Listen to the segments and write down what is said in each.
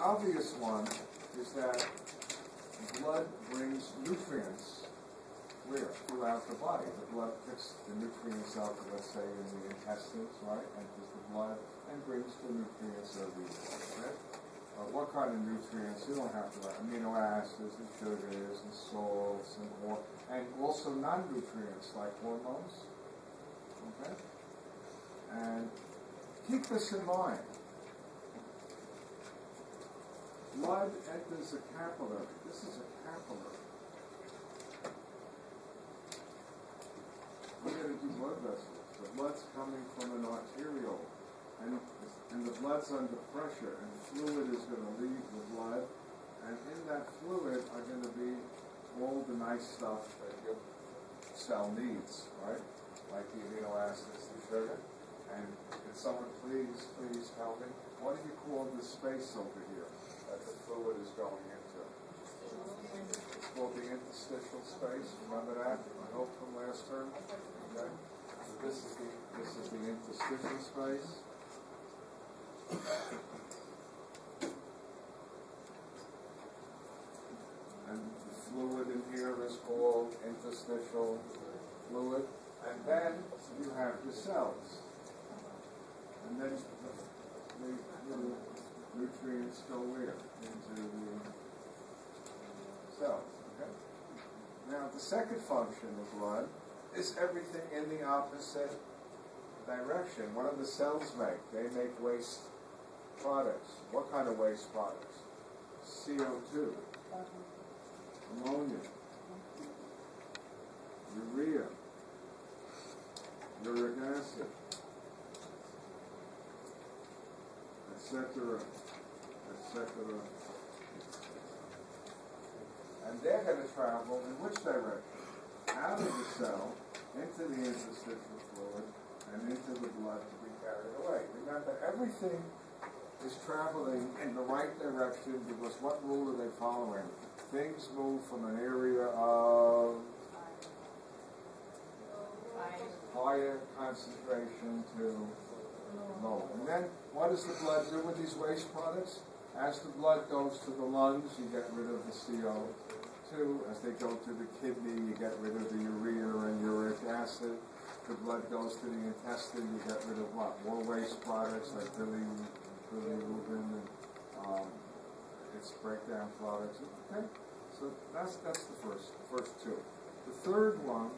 obvious one is that blood brings nutrients where? Throughout the body. The blood picks the nutrients out, let's say, in the intestines, right? Enters the blood and brings the nutrients everywhere, right? What kind of nutrients? You don't have to write amino acids and sugars and salts and also non-nutrients like hormones. Okay? And keep this in mind. Blood enters a capillary. This is a capillary. We're going to do blood vessels. The blood's coming from an arteriole. And the blood's under pressure, and fluid is going to leave the blood. And in that fluid are going to be all the nice stuff that your cell needs, right? Like the amino acids, the sugar. And can someone please tell me, what do you call this space over here that the fluid is going into? It's called the interstitial space. Remember that? I hope from last term. Okay. So this is the interstitial space. And the fluid in here is called interstitial fluid. And then you have the cells. And then the nutrients go where? Into the cells. Okay? Now, the second function of blood is everything in the opposite direction. What do the cells make? They make waste products. What kind of waste products? CO2, ammonia, urea, uric acid, etc., etc. And they're going to travel in which direction? Out of the cell, into the interstitial fluid, and into the blood to be carried away. Remember, everything is traveling in the right direction because what rule are they following? Things move from an area of higher concentration to low. And then what does the blood do with these waste products? As the blood goes to the lungs, you get rid of the CO2. As they go to the kidney, you get rid of the urea and uric acid. The blood goes to the intestine, you get rid of what? More waste products like bilirubin and its breakdown products. Okay, so that's the first two. The third one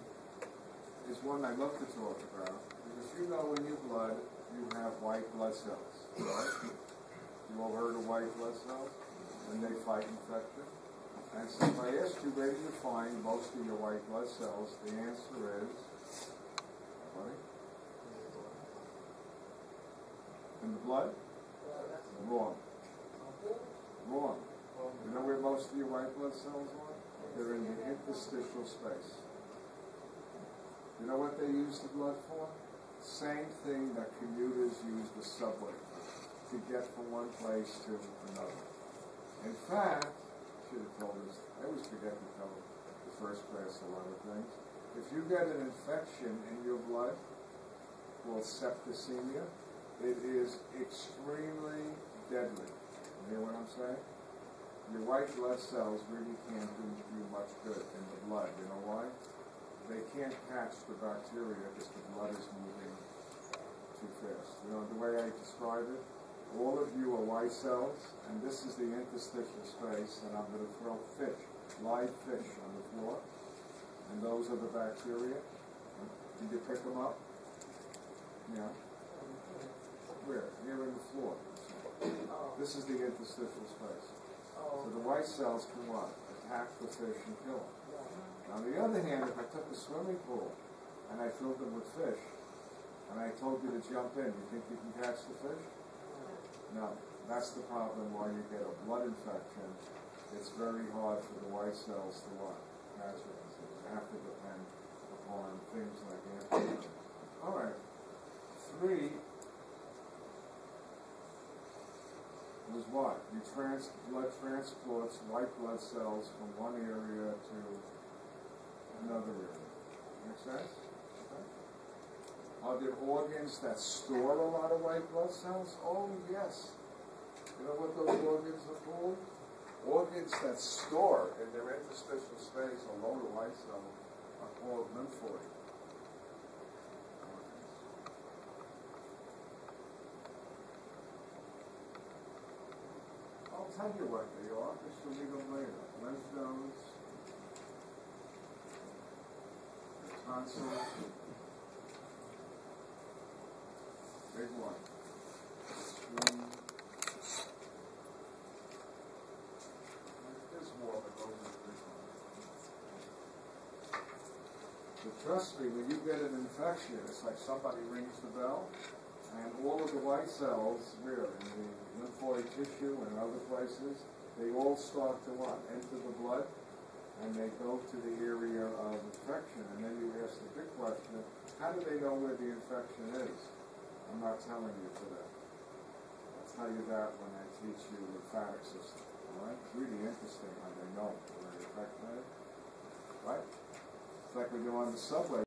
is one I love to talk about because you know in your blood you have white blood cells, right? You all heard of white blood cells? And they fight infection. And so if I ask you where do you find most of your white blood cells, the answer is, what? In the blood? Wrong. Wrong. You know where most of your white blood cells are? They're in the interstitial space. You know what they use the blood for? Same thing that commuters use the subway to get from one place to another. In fact, I should have told us, I always forget to tell the first class a lot of things. If you get an infection in your blood called septicemia, it is extremely deadly. You hear what I'm saying? Your white blood cells really can't do you much good in the blood. You know why? They can't catch the bacteria because the blood is moving too fast. You know, the way I describe it, all of you are white cells, and this is the interstitial space, and I'm going to throw fish, live fish on the floor, and those are the bacteria. Did you pick them up? Yeah. Where? Here in the floor. This is the interstitial space. So the white cells can what? Attack the fish and kill them. On the other hand, if I took a swimming pool and I filled it with fish, and I told you to jump in, you think you can catch the fish? No. That's the problem why you get a blood infection. It's very hard for the white cells to what? Catch it. So you have to depend upon things like antibiotics. All right. 3 was what? Blood transports white blood cells from one area to another area. Make sense? Okay. Are there organs that store a lot of white blood cells? Oh, yes. You know what those organs are called? Organs that store in their interstitial space along the white cell are called lymphoid organs. I'll tell you what they are, just to leave them later. Lymph nodes, the tonsils, big one, spleen. There's more, but those are the big ones. But trust me, when you get an infection, it's like somebody rings the bell, and all of the white cells, really, in the lymphoid tissue and other places, they all start to what? Enter the blood, and they go to the area of infection. And then you ask the big question, how do they know where the infection is? I'm not telling you today. I'll tell you that when I teach you the lymphatic system. All right? It's really interesting how they know where the infection is. Right? It's like when you're on the subway.